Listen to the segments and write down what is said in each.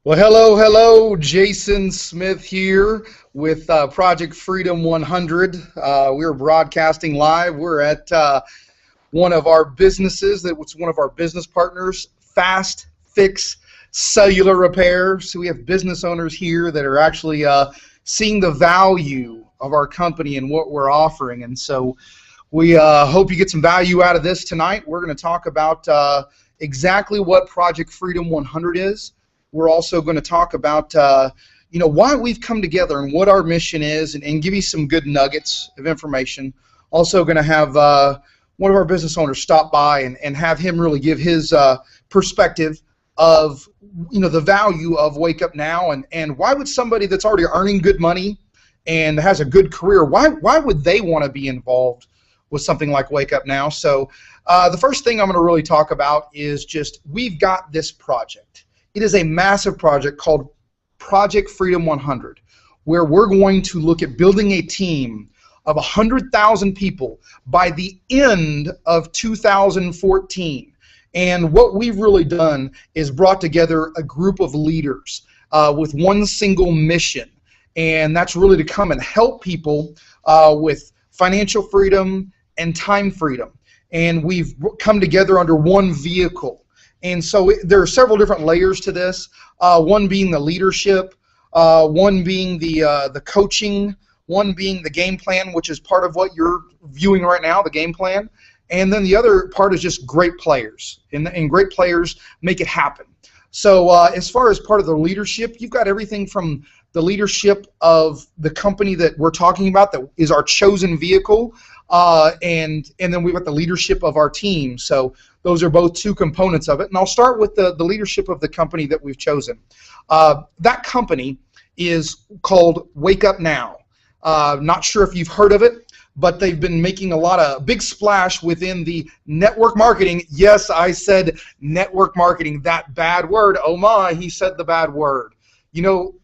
Well, hello. Jason Smith here with Project Freedom 100. We're broadcasting live. We're at one of our businesses that was one of our business partners, Fast Fix Cellular Repair. So we have business owners here that are actually seeing the value of our company and what we're offering. And so we hope you get some value out of this tonight. We're going to talk about exactly what Project Freedom 100 is. We're also going to talk about why we've come together and what our mission is, and give you some good nuggets of information. Also going to have one of our business owners stop by and have him really give his perspective of the value of Wake Up Now, and why would somebody that's already earning good money and has a good career, why would they want to be involved with something like Wake Up Now? So the first thing I'm going to really talk about is just we've got this project. It is a massive project called Project Freedom 100, where we're going to look at building a team of 100,000 people by the end of 2014. And what we've really done is brought together a group of leaders with one single mission, and that's really to come and help people with financial freedom and time freedom. And we've come together under one vehicle. And so there are several different layers to this, one being the leadership, one being the coaching, one being the game plan, which is part of what you're viewing right now, the game plan. And then the other part is just great players, and great players make it happen. So as far as part of the leadership, you've got everything from the leadership of the company that we're talking about that is our chosen vehicle, and then we've got the leadership of our team. So those are both two components of it. And I'll start with the leadership of the company that we've chosen. That company is called Wake Up Now. Not sure if you've heard of it, but they've been making a big splash within the network marketing. Yes, I said network marketing, that bad word. Oh my, he said the bad word.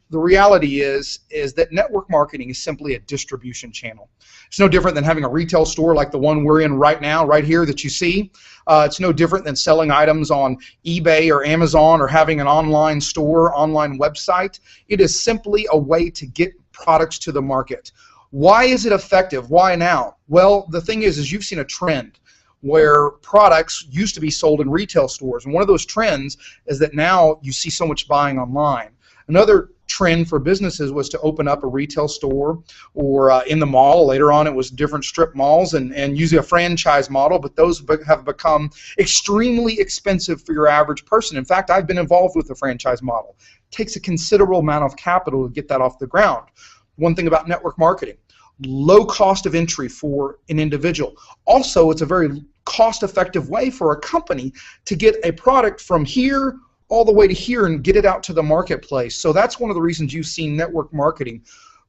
The reality is that network marketing is simply a distribution channel. It's no different than having a retail store like the one we're in right now, right here that you see. It's no different than selling items on eBay or Amazon or having an online store, online website. It is simply a way to get products to the market. Why is it effective? Why now? Well, the thing is you've seen a trend where products used to be sold in retail stores, and one of those trends is that now you see so much buying online. Another trend for businesses was to open up a retail store or in the mall. Later on it was different strip malls and usually a franchise model, but those have become extremely expensive for your average person. In fact, I've been involved with the franchise model. It takes a considerable amount of capital to get that off the ground. One thing about network marketing, low cost of entry for an individual. Also, it's a very cost-effective way for a company to get a product from here all the way to here and get it out to the marketplace. So that's one of the reasons you've seen network marketing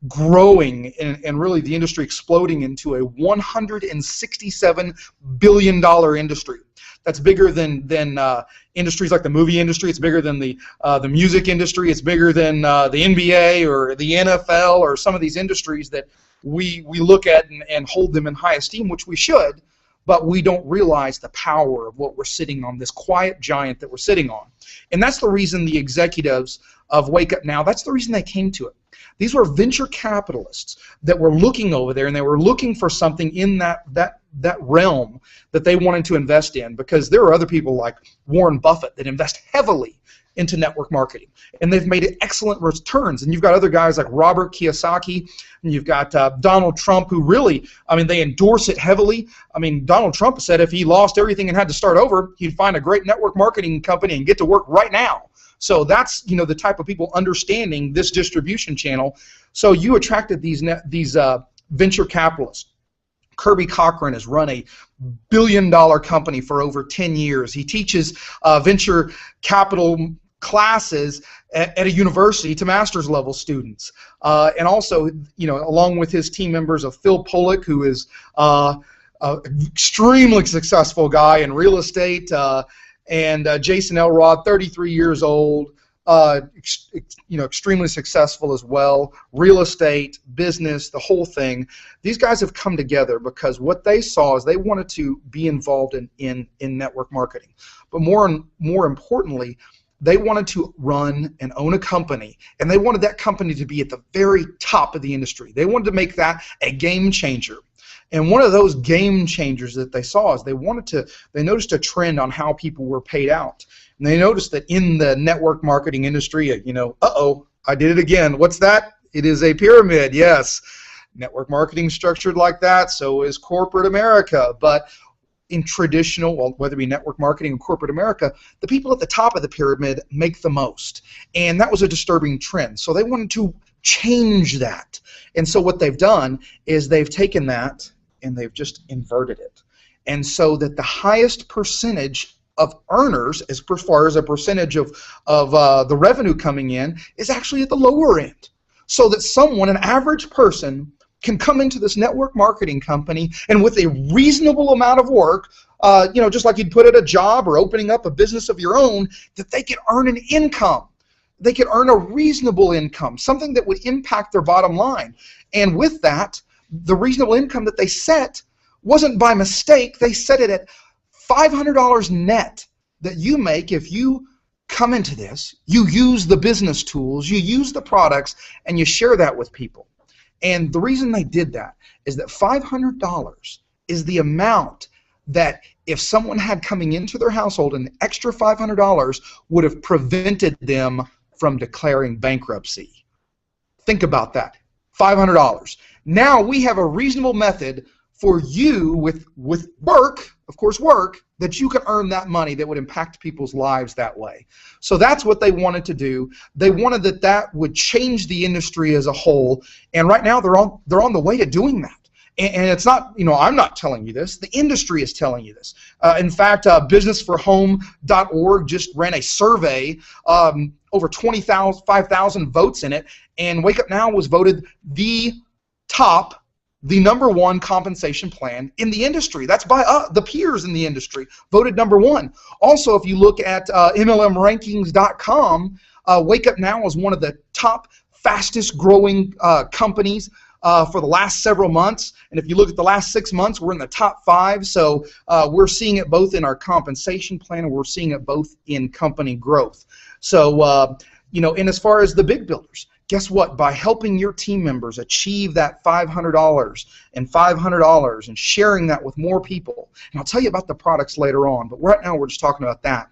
growing and really the industry exploding into a $167 billion industry. That's bigger than industries like the movie industry. It's bigger than the music industry. It's bigger than the NBA or the NFL or some of these industries that we look at and hold them in high esteem, which we should, but we don't realize the power of what we're sitting on, this quiet giant that we're sitting on. And that's the reason the executives of Wake Up Now, that's the reason they came to it. These were venture capitalists that were looking over there, and they were looking for something in that realm that they wanted to invest in, because there are other people like Warren Buffett that invest heavily into network marketing, and they've made excellent returns. And you've got other guys like Robert Kiyosaki, and you've got Donald Trump, who really, they endorse it heavily. Donald Trump said if he lost everything and had to start over, he'd find a great network marketing company and get to work right now. So that's the type of people understanding this distribution channel. So you attracted these venture capitalists. Kirby Cochran has run a billion-dollar company for over 10 years. He teaches venture capital classes at a university to master's level students, and also along with his team members of Phil Pollock, who is an extremely successful guy in real estate, and Jason Elrod, 33 years old, extremely successful as well, real estate, business, the whole thing. These guys have come together because what they saw is they wanted to be involved in network marketing. But more importantly, They wanted to run and own a company, and they wanted that company to be at the very top of the industry. They wanted to make that a game changer. And one of those game changers that they saw is they noticed a trend on how people were paid out. And they noticed that in the network marketing industry, uh-oh, I did it again. What's that? It is a pyramid, yes. Network marketing structured like that, so is corporate America. But in traditional, well, whether it be network marketing or corporate America, the people at the top of the pyramid make the most. And that was a disturbing trend. So they wanted to change that. And so what they've done is they've taken that and they've just inverted it. And so that the highest percentage of earners, as far as a percentage of the revenue coming in, is actually at the lower end. So that someone, an average person, can come into this network marketing company and with a reasonable amount of work, just like you'd put at a job or opening up a business of your own, that they could earn an income. They could earn a reasonable income, something that would impact their bottom line. And with that, the reasonable income that they set wasn't by mistake. They set it at $500 net that you make if you come into this, you use the business tools, you use the products, and you share that with people. And the reason they did that is that $500 is the amount that if someone had coming into their household, an extra $500 would have prevented them from declaring bankruptcy. Think about that. $500. Now we have a reasonable method for you with work, of course work, that you can earn that money that would impact people's lives that way. So that's what they wanted to do. They wanted that would change the industry as a whole, and right now they're on the way to doing that. And it's not, I'm not telling you this. The industry is telling you this. In fact, businessforhome.org just ran a survey, over 5,000 votes in it, and Wake Up Now was voted the number one compensation plan in the industry. That's by the peers in the industry, voted number one. Also, if you look at MLMrankings.com, Wake Up Now is one of the top fastest growing companies for the last several months. And if you look at the last 6 months, we're in the top 5. So we're seeing it both in our compensation plan and we're seeing it both in company growth. So, and as far as the big builders, guess what? By helping your team members achieve that $500 and $500 and sharing that with more people, and I'll tell you about the products later on, but right now we're just talking about that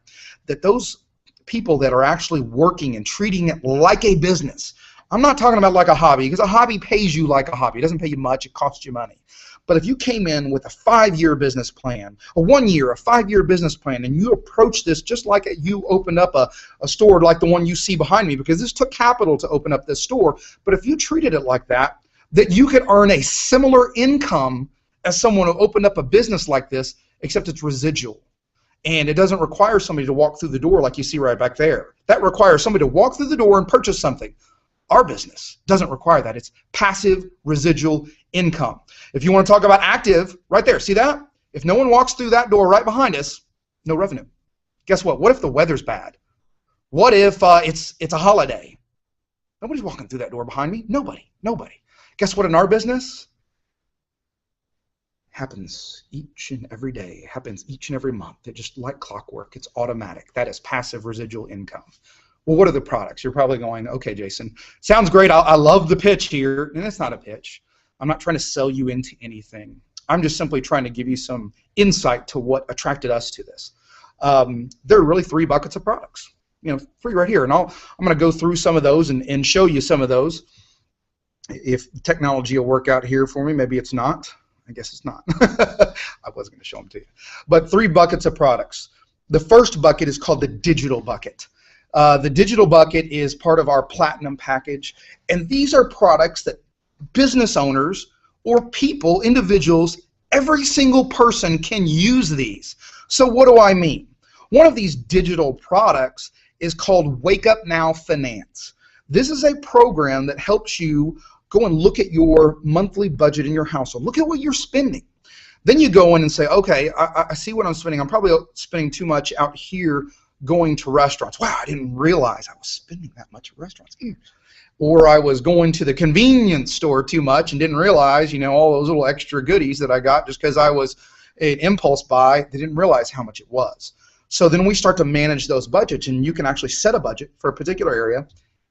those people that are actually working and treating it like a business. I'm not talking about like a hobby, because a hobby pays you like a hobby. It doesn't pay you much, it costs you money. But if you came in with a 5-year business plan, a 1-year, a 5-year business plan, and you approach this just like you opened up a store like the one you see behind me, because this took capital to open up this store, but if you treated it like that you could earn a similar income as someone who opened up a business like this, except it's residual. And it doesn't require somebody to walk through the door like you see right back there. That requires somebody to walk through the door and purchase something. Our business doesn't require that. It's passive residual income. If you want to talk about active, right there, see that? If no one walks through that door right behind us, no revenue. Guess what? What if the weather's bad? What if it's a holiday? Nobody's walking through that door behind me. Nobody. Guess what in our business? Happens each and every day. Happens each and every month. It's just like clockwork. It's automatic. That is passive residual income. Well, what are the products? You're probably going, okay, Jason, sounds great. I love the pitch here. And it's not a pitch. I'm not trying to sell you into anything. I'm just simply trying to give you some insight to what attracted us to this. There are really 3 buckets of products. 3 right here. And I'm going to go through some of those and show you some of those. If technology will work out here for me, maybe it's not. I guess it's not. I was going to show them to you. But 3 buckets of products. The first bucket is called the digital bucket. The digital bucket is part of our platinum package, and these are products that business owners or people, individuals, every single person can use these. So what do I mean? One of these digital products is called Wake Up Now Finance. This is a program that helps you go and look at your monthly budget in your household. Look at what you're spending. Then you go in and say, okay, I see what I'm spending. I'm probably spending too much out here going to restaurants. Wow, I didn't realize I was spending that much at restaurants. Or I was going to the convenience store too much and didn't realize, all those little extra goodies that I got just because I was an impulse buy. They didn't realize how much it was. So then we start to manage those budgets, and you can actually set a budget for a particular area,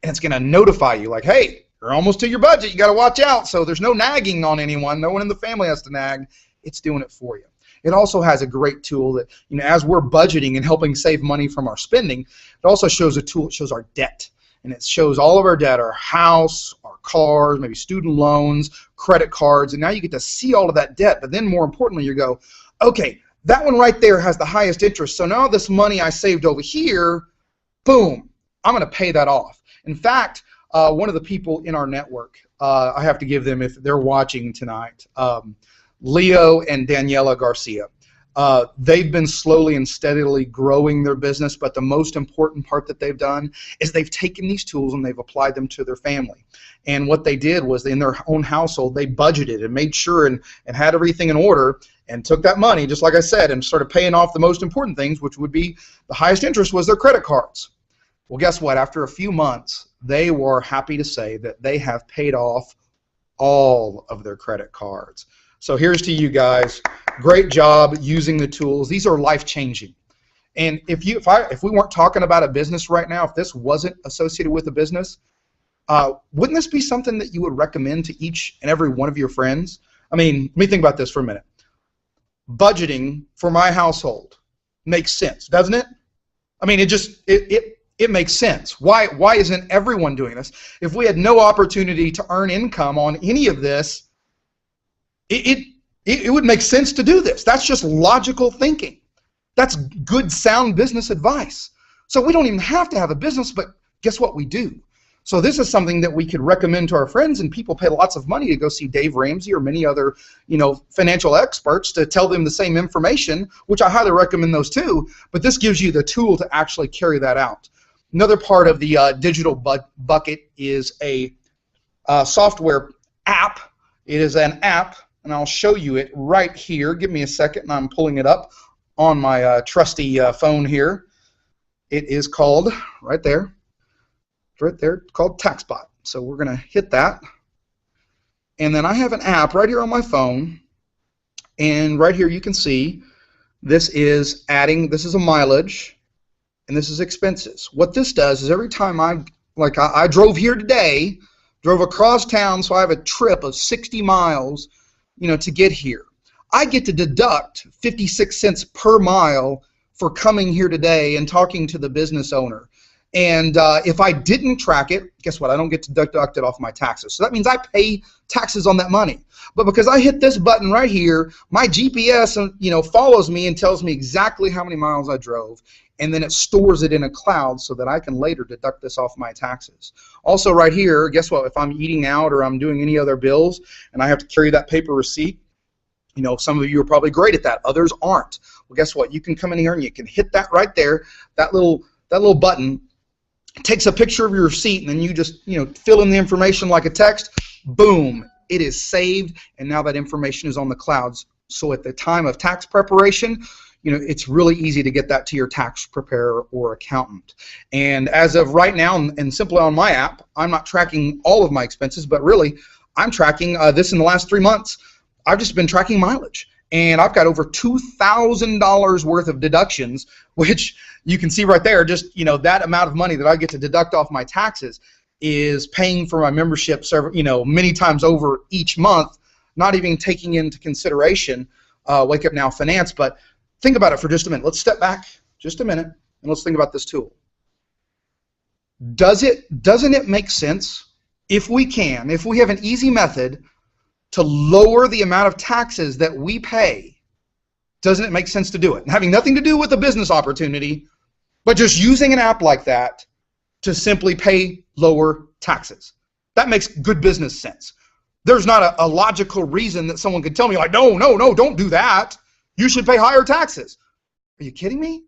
and it's going to notify you like, hey, you're almost to your budget. You got to watch out. So there's no nagging on anyone. No one in the family has to nag. It's doing it for you. It also has a great tool that, as we're budgeting and helping save money from our spending, it also shows a tool. It shows our debt, and it shows all of our debt, our house, our cars, maybe student loans, credit cards, and now you get to see all of that debt. But then more importantly, you go, okay, that one right there has the highest interest. So now this money I saved over here, boom, I'm going to pay that off. In fact, one of the people in our network, I have to give them, if they're watching tonight, Leo and Daniela Garcia. They've been slowly and steadily growing their business, but the most important part that they've done is they've taken these tools and they've applied them to their family. And what they did was in their own household, they budgeted and made sure and had everything in order, and took that money, just like I said, and started paying off the most important things, which would be the highest interest was their credit cards. Well, guess what? After a few months, they were happy to say that they have paid off all of their credit cards. So here's to you guys. Great job using the tools. These are life-changing. And if we weren't talking about a business right now, if this wasn't associated with a business, wouldn't this be something that you would recommend to each and every one of your friends? I mean, let me think about this for a minute. Budgeting for my household makes sense, doesn't it? I mean, it makes sense. Why isn't everyone doing this? If we had no opportunity to earn income on any of this, it would make sense to do this. That's just logical thinking. That's good, sound business advice. So we don't even have to have a business, but guess what we do? So this is something that we could recommend to our friends, and people pay lots of money to go see Dave Ramsey or many other, financial experts to tell them the same information, which I highly recommend those too, but this gives you the tool to actually carry that out. Another part of the digital bucket is a software app. It is an app, and I'll show you it right here. Give me a second, and I'm pulling it up on my trusty phone here. It is called, right there, called TaxBot. So we're going to hit that. And then I have an app right here on my phone, and right here you can see this is a mileage, and this is expenses. What this does is every time I drove here today, drove across town, so I have a trip of 60 miles, to get here. I get to deduct 56 cents per mile for coming here today and talking to the business owner. And if I didn't track it, guess what? I don't get to deduct it off my taxes. So that means I pay taxes on that money. But because I hit this button right here, my GPS, follows me and tells me exactly how many miles I drove, and then it stores it in a cloud so that I can later deduct this off my taxes. Also right here, guess what? If I'm eating out or I'm doing any other bills and I have to carry that paper receipt, some of you are probably great at that. Others aren't. Well, guess what? You can come in here and you can hit that right there, that little button. Takes a picture of your receipt, and then you just fill in the information like a text. Boom, it is saved, and now that information is on the clouds. So at the time of tax preparation, it's really easy to get that to your tax preparer or accountant. And as of right now, and simply on my app, I'm not tracking all of my expenses, but really I'm tracking this in the last 3 months. I've just been tracking mileage. And I've got over $2,000 worth of deductions, which you can see right there, just that amount of money that I get to deduct off my taxes is paying for my membership many times over each month, not even taking into consideration Wake Up Now Finance. But think about it for just a minute. Let's step back just a minute and let's think about this tool. Doesn't it make sense if we have an easy method to lower the amount of taxes that we pay? Doesn't it make sense to do it? Having nothing to do with a business opportunity, but just using an app like that to simply pay lower taxes. That makes good business sense. There's not a logical reason that someone could tell me, like, no, don't do that. You should pay higher taxes. Are you kidding me?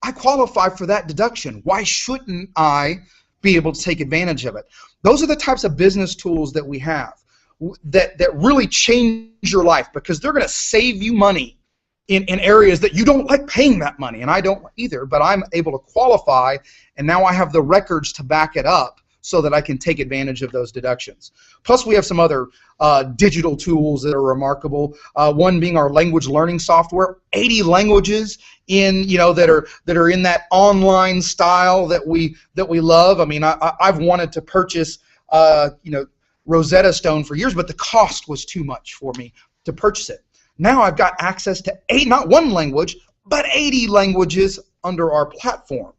I qualify for that deduction. Why shouldn't I be able to take advantage of it? Those are the types of business tools that we have that really change your life, because they're going to save you money in areas that you don't like paying that money, and I don't either, but I'm able to qualify, and now I have the records to back it up so that I can take advantage of those deductions. Plus, we have some other digital tools that are remarkable. One being our language learning software, 80 languages in that are in that online style that we love. I mean, I've wanted to purchase Rosetta Stone for years, but the cost was too much for me to purchase it. Now I've got access to not one language, but 80 languages under our platform,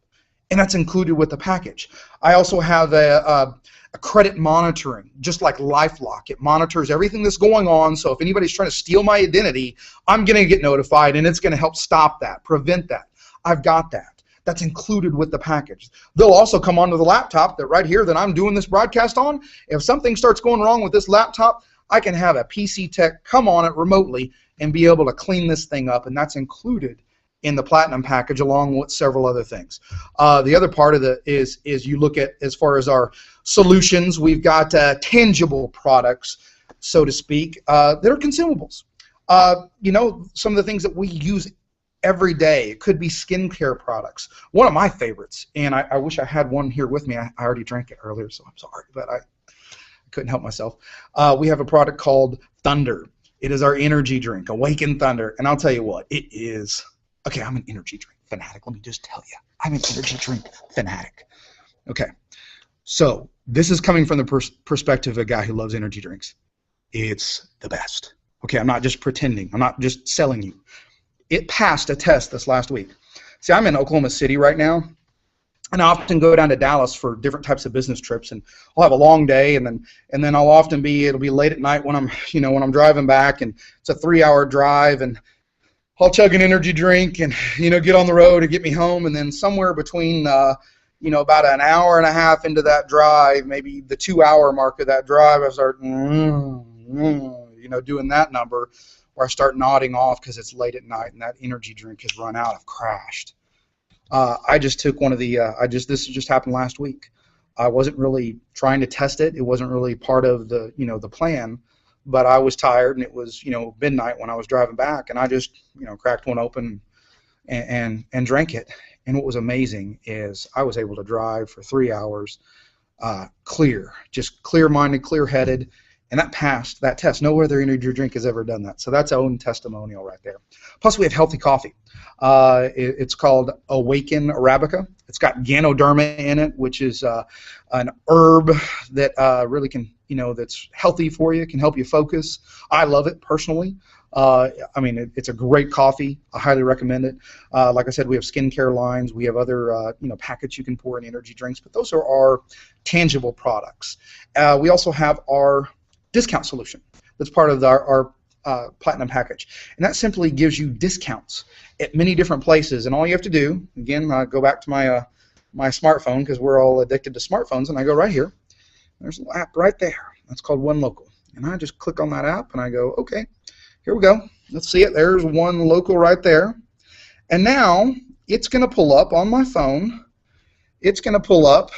and that's included with the package. I also have a credit monitoring, just like LifeLock. It monitors everything that's going on, so if anybody's trying to steal my identity, I'm going to get notified, and it's going to help stop that, prevent that. I've got that. That's included with the package. They'll also come onto the laptop that right here that I'm doing this broadcast on. If something starts going wrong with this laptop, I can have a PC tech come on it remotely and be able to clean this thing up, and that's included in the Platinum package along with several other things. The other part of it is you look at, as far as our solutions, we've got tangible products, so to speak, that are consumables. Some of the things that we use every day. It could be skincare products. One of my favorites, and I wish I had one here with me. I already drank it earlier, so I'm sorry, but I couldn't help myself. We have a product called Thunder. It is our energy drink, Awaken Thunder, and I'll tell you what, it is. Okay, I'm an energy drink fanatic. Let me just tell you, I'm an energy drink fanatic. Okay, so this is coming from the perspective of a guy who loves energy drinks. It's the best. Okay, I'm not just pretending. I'm not just selling you. It passed a test this last week. See, I'm in Oklahoma City right now, and I often go down to Dallas for different types of business trips, and I'll have a long day, and then I'll often it'll be late at night when I'm driving back, and it's a 3-hour drive, and I'll chug an energy drink and get on the road and get me home, and then somewhere between about an hour and a half into that drive, maybe the 2-hour mark of that drive, I start doing that number, where I start nodding off because it's late at night and that energy drink has run out. I've crashed. I just took one of the. This just happened last week. I wasn't really trying to test it. It wasn't really part of the the plan. But I was tired, and it was midnight when I was driving back, and I just cracked one open and drank it. And what was amazing is I was able to drive for 3 hours, just clear-minded, clear-headed, and that passed that test. No other energy drink has ever done that. So that's our own testimonial right there. Plus, we have healthy coffee. It's called Awaken Arabica. It's got Ganoderma in it, which is an herb that really can, that's healthy for you, can help you focus. I love it personally. It's a great coffee. I highly recommend it. Like I said, we have skincare lines. We have other, packets you can pour in energy drinks, but those are our tangible products. We also have our discount solution that's part of our Platinum package, and that simply gives you discounts at many different places. And all you have to do, again, go back to my my smartphone, because we're all addicted to smartphones, and I go right here. There's an app right there. That's called One Local, and I just click on that app, and I go, okay, here we go. Let's see it. There's One Local right there, and now it's going to pull up on my phone. It's going to pull up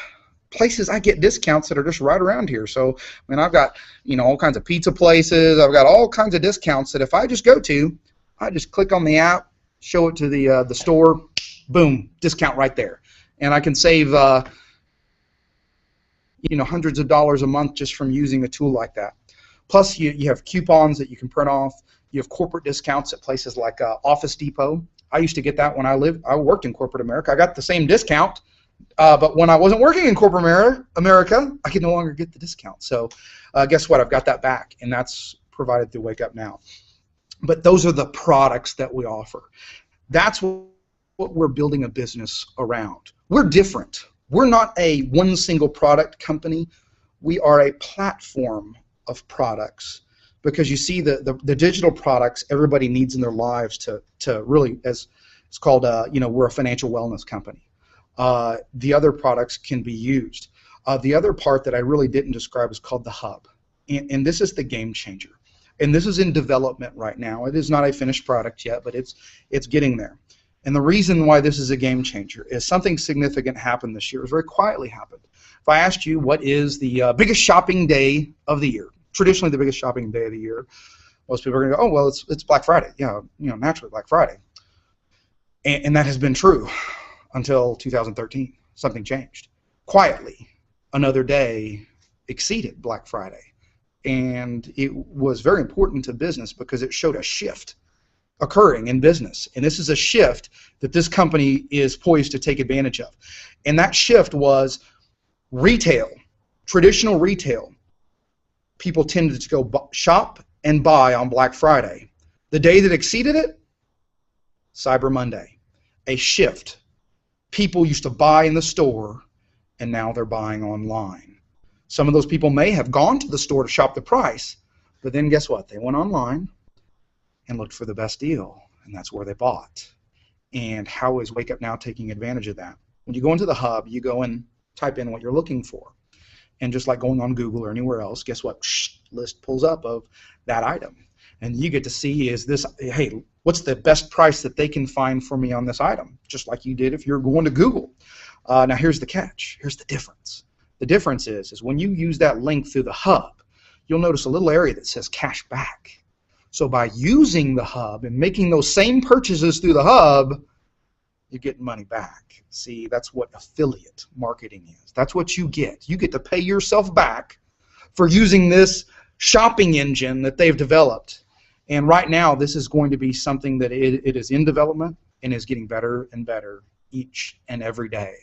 places I get discounts that are just right around here. So, I've got, all kinds of pizza places. I've got all kinds of discounts that if I just go to, I just click on the app, show it to the store, boom, discount right there. And I can save, hundreds of dollars a month just from using a tool like that. Plus, you have coupons that you can print off. You have corporate discounts at places like Office Depot. I used to get that when I worked in corporate America. I got the same discount. But when I wasn't working in corporate America, I could no longer get the discount. So guess what? I've got that back, and that's provided through Wake Up Now. But those are the products that we offer. That's what we're building a business around. We're different. We're not a one single product company. We are a platform of products, because you see the digital products everybody needs in their lives to really, as it's called, we're a financial wellness company. The other products can be used. The other part that I really didn't describe is called the Hub, and this is the game changer. And this is in development right now. It is not a finished product yet, but it's getting there. And the reason why this is a game changer is something significant happened this year. It was very quietly happened. If I asked you what is the biggest shopping day of the year, traditionally the biggest shopping day of the year, most people are going to go, oh, well, it's Black Friday. Yeah, naturally Black Friday. And that has been true until 2013. Something changed quietly. another day exceeded Black Friday. And it was very important to business because it showed a shift occurring in business. And this is a shift that this company is poised to take advantage of. And that shift was retail, traditional retail. People tended to go shop and buy on Black Friday. The day that exceeded it, Cyber Monday. A shift. People used to buy in the store, and now they're buying online. Some of those people may have gone to the store to shop the price, but then guess what? They went online and looked for the best deal, and that's where they bought. And how is Wake Up Now taking advantage of that? When you go into the hub, you go and type in what you're looking for. And just like going on Google or anywhere else, guess what? List pulls up of that item. And you get to see, is this, hey, what's the best price that they can find for me on this item? Just like you did if you're going to Google. Now here's the catch. Here's the difference. The difference is when you use that link through the hub, you'll notice a little area that says cash back. So by using the hub and making those same purchases through the hub, you're getting money back. See, that's what affiliate marketing is. That's what you get. You get to pay yourself back for using this shopping engine that they've developed. And right now, this is going to be something that it is in development and is getting better and better each and every day.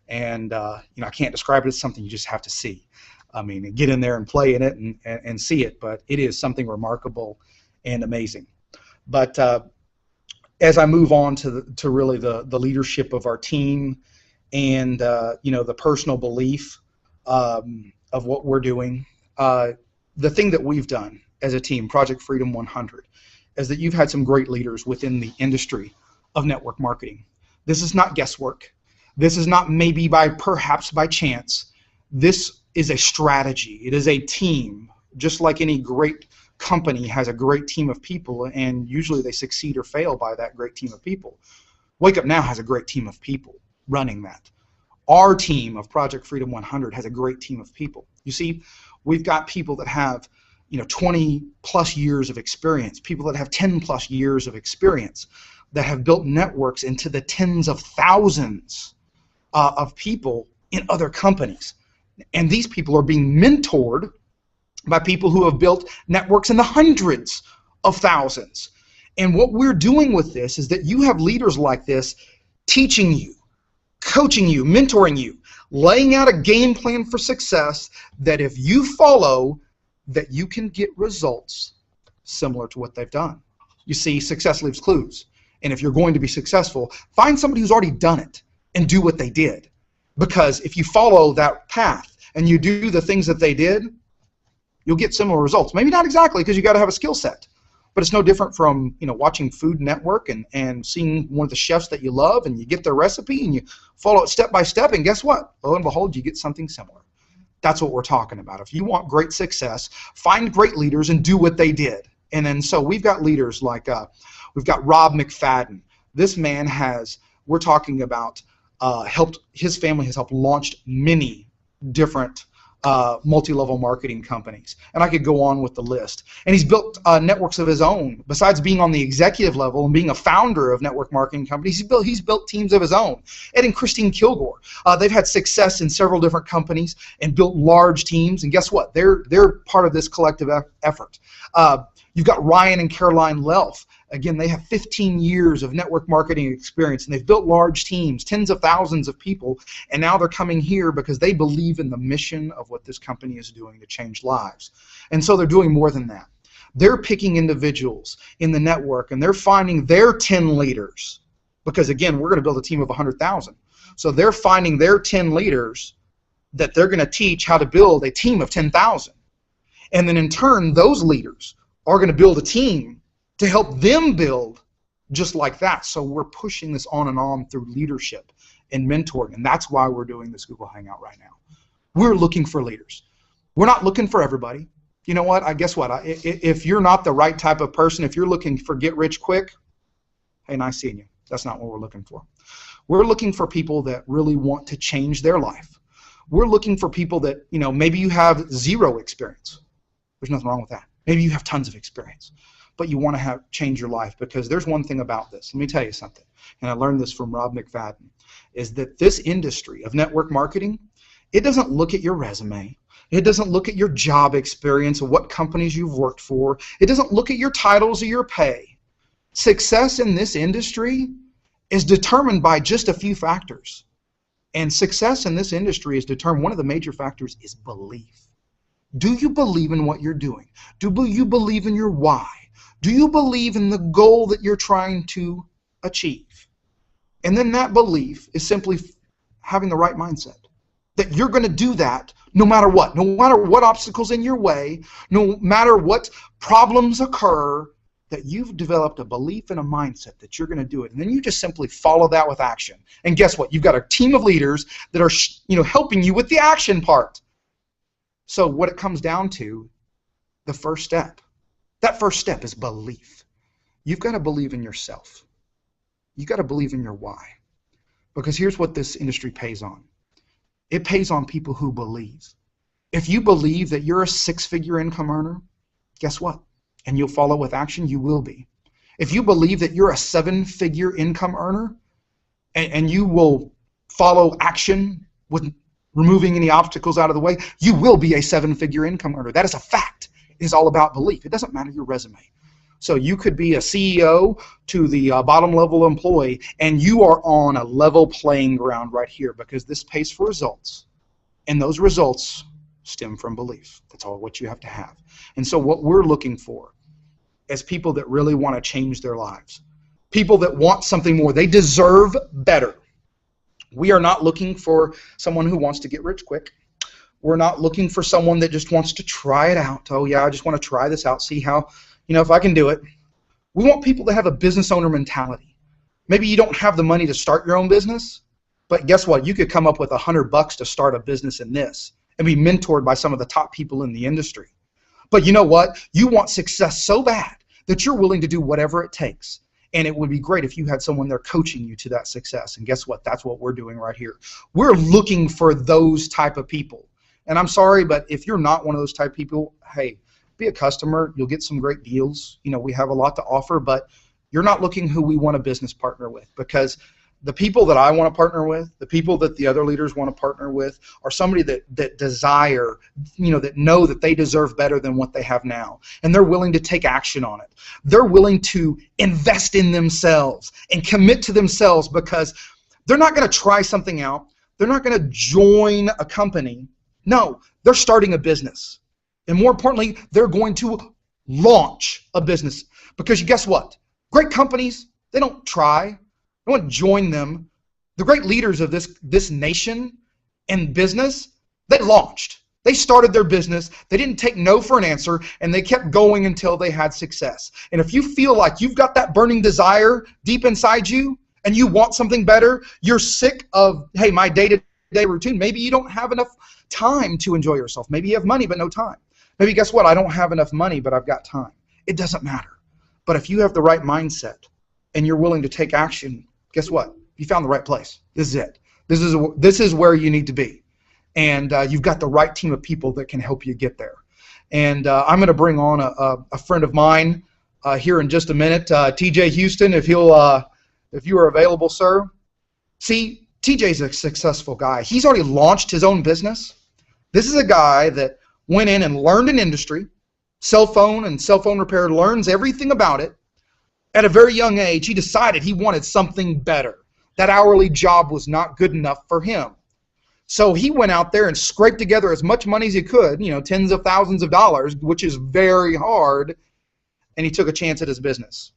And you know, I can't describe it as something you just have to see. I mean, get in there and play in it and see it, but it is something remarkable and amazing. But as I move on to really the leadership of our team and you know, the personal belief of what we're doing, the thing that we've done as a team, Project Freedom 100, is that you've had some great leaders within the industry of network marketing. This is not guesswork. This is not maybe perhaps by chance. This is a strategy. It is a team. Just like any great company has a great team of people, and usually they succeed or fail by that great team of people. Wake Up Now has a great team of people running that. Our team of Project Freedom 100 has a great team of people. You see, we've got people that have, you know, 20 plus years of experience, people that have 10 plus years of experience, that have built networks into the tens of thousands of people in other companies. And these people are being mentored by people who have built networks in the hundreds of thousands. And what we're doing with this is that you have leaders like this teaching you, coaching you, mentoring you, laying out a game plan for success that if you follow, that you can get results similar to what they've done. You see, success leaves clues. And if you're going to be successful, find somebody who's already done it and do what they did. Because if you follow that path and you do the things that they did, you'll get similar results. Maybe not exactly, because you got to have a skill set. But it's no different from, you know, watching Food Network and seeing one of the chefs that you love, and you get their recipe and you follow it step by step, and guess what? Lo and behold, you get something similar. That's what we're talking about. If you want great success, find great leaders and do what they did. And then so we've got leaders like we've got Rob McFadden. This man has, we're talking about, his family has helped launch many different multi-level marketing companies, and I could go on with the list. And he's built networks of his own. Besides being on the executive level and being a founder of network marketing companies, he's built teams of his own. Ed and Christine Kilgore, they've had success in several different companies and built large teams. And guess what? They're part of this collective effort. You've got Ryan and Caroline Lelf. Again, they have 15 years of network marketing experience, and they've built large teams, tens of thousands of people, and now they're coming here because they believe in the mission of what this company is doing to change lives. And so they're doing more than that. They're picking individuals in the network, and they're finding their 10 leaders, because again, we're going to build a team of 100,000. So they're finding their 10 leaders that they're going to teach how to build a team of 10,000. And then in turn, those leaders are going to build a team to help them build just like that. So we're pushing this on and on through leadership and mentoring, and that's why we're doing this Google Hangout right now. We're looking for leaders. We're not looking for everybody. You know what? Guess what? If you're not the right type of person, if you're looking for get rich quick, hey, nice seeing you. That's not what we're looking for. We're looking for people that really want to change their life. We're looking for people that, you know, maybe you have zero experience. There's nothing wrong with that. Maybe you have tons of experience, but you want to change your life, because there's one thing about this. Let me tell you something, and I learned this from Rob McFadden, is that this industry of network marketing It doesn't look at your resume. It doesn't look at your job experience or what companies you've worked for. It doesn't look at your titles or your pay. Success in this industry is determined by just a few factors. And success in this industry is determined, one of the major factors is belief. Do you believe in what you're doing? Do you believe in your why? Do you believe in the goal that you're trying to achieve? And then that belief is simply having the right mindset. That you're going to do that no matter what. No matter what obstacles in your way, no matter what problems occur, that you've developed a belief and a mindset that you're going to do it. And then you just simply follow that with action. And guess what? You've got a team of leaders that are helping you with the action part. So what it comes down to, the first step, that first step is belief. You've got to believe in yourself. You've got to believe in your why. Because here's what this industry pays on. It pays on people who believe. If you believe that you're a six-figure income earner, guess what? And you'll follow with action, you will be. If you believe that you're a seven-figure income earner, and you will follow action with removing any obstacles out of the way, you will be a seven-figure income earner. That is a fact. It is all about belief. It doesn't matter your resume. So you could be a CEO to the bottom-level employee, and you are on a level playing ground right here because this pays for results, and those results stem from belief. That's all what you have to have. And so what we're looking for is people that really want to change their lives, people that want something more. They deserve better. We are not looking for someone who wants to get rich quick. We're not looking for someone that just wants to try it out. Oh yeah, I just want to try this out, see how, if I can do it. We want people to have a business owner mentality. Maybe you don't have the money to start your own business, but guess what? You could come up with $100 to start a business in this and be mentored by some of the top people in the industry. But you know what? You want success so bad that you're willing to do whatever it takes. And it would be great if you had someone there coaching you to that success. And guess what? That's what we're doing right here. We're looking for those type of people. And I'm sorry, but if you're not one of those type of people, hey, be a customer. You'll get some great deals. We have a lot to offer, but you're not looking who we want a business partner with, because the people that I want to partner with, the people that the other leaders want to partner with, are somebody that desire, that know that they deserve better than what they have now. And they're willing to take action on it. They're willing to invest in themselves and commit to themselves, because they're not going to try something out. They're not going to join a company. No, they're starting a business. And more importantly, they're going to launch a business. Because guess what? Great companies, they don't try. I want to join them. The great leaders of this nation and business, they launched. They started their business. They didn't take no for an answer, and they kept going until they had success. And if you feel like you've got that burning desire deep inside you and you want something better, you're sick of, hey, my day-to-day routine. Maybe you don't have enough time to enjoy yourself. Maybe you have money but no time. Maybe guess what? I don't have enough money but I've got time. It doesn't matter. But if you have the right mindset and you're willing to take action, guess what? You found the right place. This is it. This is where you need to be. And you've got the right team of people that can help you get there. And I'm going to bring on a friend of mine here in just a minute, TJ Houston, if you are available, sir. See, TJ's a successful guy. He's already launched his own business. This is a guy that went in and learned an industry, cell phone and cell phone repair, learns everything about it. At a very young age, he decided he wanted something better. That hourly job was not good enough for him. So he went out there and scraped together as much money as he could, tens of thousands of dollars, which is very hard, and he took a chance at his business.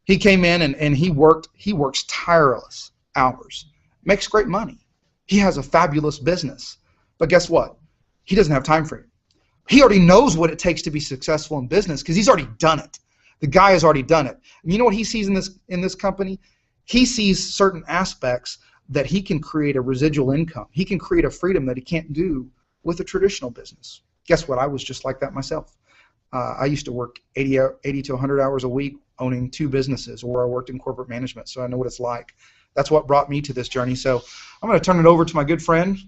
He came in and he works tireless hours, makes great money. He has a fabulous business. But guess what? He doesn't have time for it. He already knows what it takes to be successful in business because he's already done it. The guy has already done it. And you know what he sees in this company? He sees certain aspects that he can create a residual income. He can create a freedom that he can't do with a traditional business. Guess what? I was just like that myself. I used to work 80 to 100 hours a week owning two businesses, or I worked in corporate management, so I know what it's like. That's what brought me to this journey. So I'm going to turn it over to my good friend.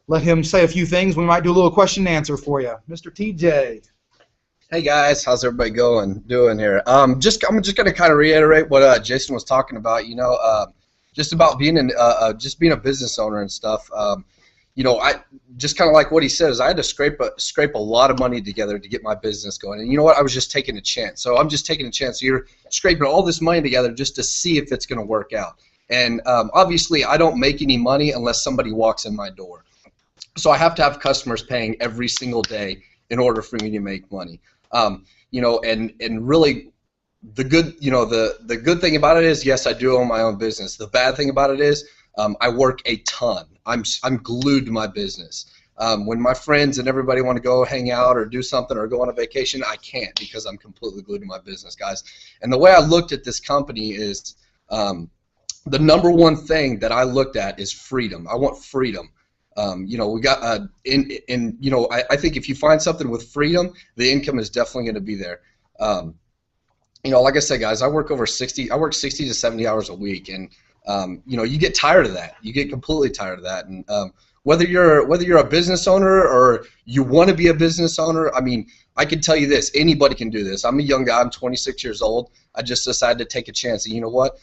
Let him say a few things. We might do a little question and answer for you. Mr. TJ. Hey guys, how's everybody doing here? I'm just going to kind of reiterate what Jason was talking about. Just about being being a business owner and stuff. I just kind of like what he says. I had to scrape a lot of money together to get my business going, and you know what? I was just taking a chance. So I'm just taking a chance. So you're scraping all this money together just to see if it's going to work out. And obviously, I don't make any money unless somebody walks in my door. So I have to have customers paying every single day in order for me to make money. And really, the good thing about it is, yes, I do own my own business. The bad thing about it is, I work a ton. I'm glued to my business. When my friends and everybody want to go hang out or do something or go on a vacation, I can't because I'm completely glued to my business, guys. And the way I looked at this company is, the number one thing that I looked at is freedom. I want freedom. We got I think if you find something with freedom, the income is definitely going to be there. Like I said, guys, I work 60 to 70 hours a week, and you get tired of that. You get completely tired of that. And whether you're a business owner or you want to be a business owner, I mean, I can tell you this: anybody can do this. I'm a young guy. I'm 26 years old. I just decided to take a chance. And you know what?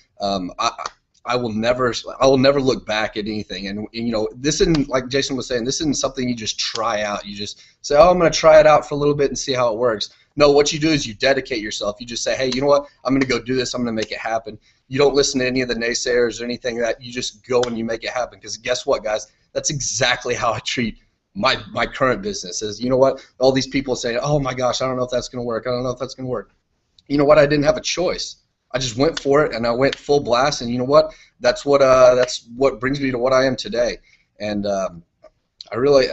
I will never look back at anything. And this isn't, like Jason was saying, this isn't something you just try out. You just say, oh, I'm going to try it out for a little bit and see how it works. No, what you do is you dedicate yourself. You just say, hey, you know what? I'm going to go do this. I'm going to make it happen. You don't listen to any of the naysayers or anything like that. You just go and you make it happen. Because guess what, guys? That's exactly how I treat my current business. Is, you know what? All these people say, oh my gosh, I don't know if that's going to work. I don't know if that's going to work. You know what? I didn't have a choice. I just went for it, and I went full blast, and you know what? That's what brings me to what I am today. And I really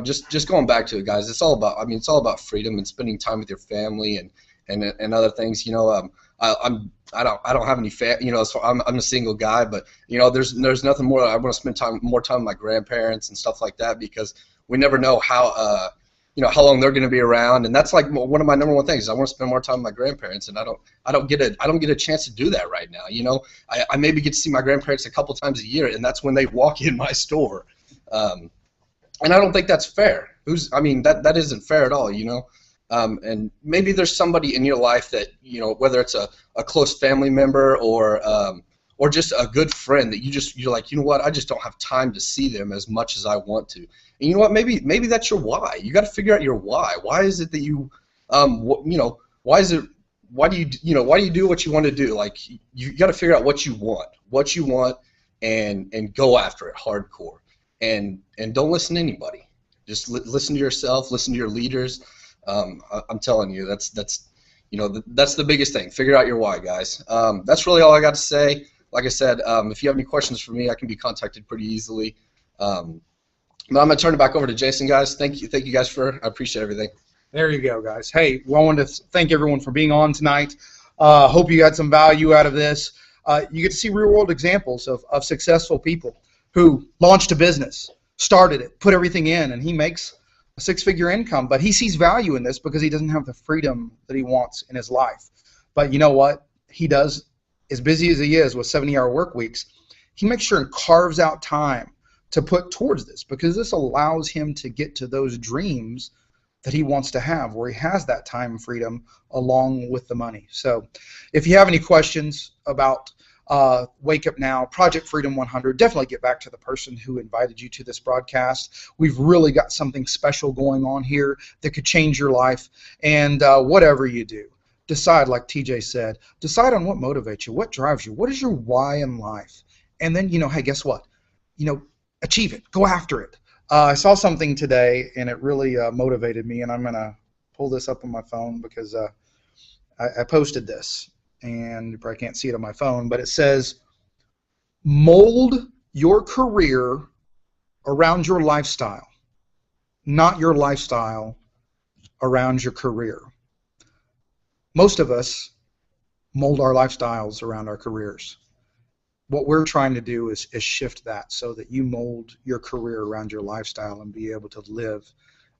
just going back to it, guys. It's all about freedom and spending time with your family and other things. I don't have any so I'm a single guy, but there's nothing more. I want to spend more time with my grandparents and stuff like that, because we never know how long they're going to be around, and that's like one of my number one things. I want to spend more time with my grandparents, and I don't get a chance to do that right now. I maybe get to see my grandparents a couple times a year, and that's when they walk in my store, and I don't think that's fair. That isn't fair at all. And maybe there's somebody in your life that whether it's a close family member or just a good friend that you're like, you know what, I just don't have time to see them as much as I want to. And you know what, maybe that's your why. You got to figure out your why. Why is it that you why do you do what you want to do? Like, you got to figure out what you want and go after it hardcore. And don't listen to anybody. Just listen to yourself, listen to your leaders. I'm telling you, that's the biggest thing. Figure out your why, guys. That's really all I got to say. Like I said, if you have any questions for me, I can be contacted pretty easily. But I'm going to turn it back over to Jason, guys. Thank you guys I appreciate everything. There you go, guys. Hey, well, I wanted to thank everyone for being on tonight. Hope you got some value out of this. You get to see real-world examples of successful people who launched a business, started it, put everything in, and he makes a six-figure income. But he sees value in this because he doesn't have the freedom that he wants in his life. But you know what? He does, as busy as he is with 70-hour work weeks, he makes sure and carves out time to put towards this, because this allows him to get to those dreams that he wants to have, where he has that time freedom along with the money. So if you have any questions about Wake Up Now, Project Freedom 100, definitely get back to the person who invited you to this broadcast. We've really got something special going on here that could change your life. And whatever you do, decide, like TJ said, decide on what motivates you, what drives you, what is your why in life. And then, hey, guess what? Achieve it. Go after it. I saw something today, and it really motivated me, and I'm going to pull this up on my phone because I posted this, and you probably can't see it on my phone, but it says, mold your career around your lifestyle, not your lifestyle around your career. Most of us mold our lifestyles around our careers. What we're trying to do is shift that so that you mold your career around your lifestyle and be able to live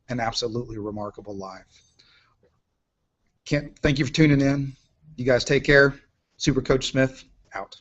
an absolutely remarkable life. Thank you for tuning in. You guys take care. Super Coach Smith, out.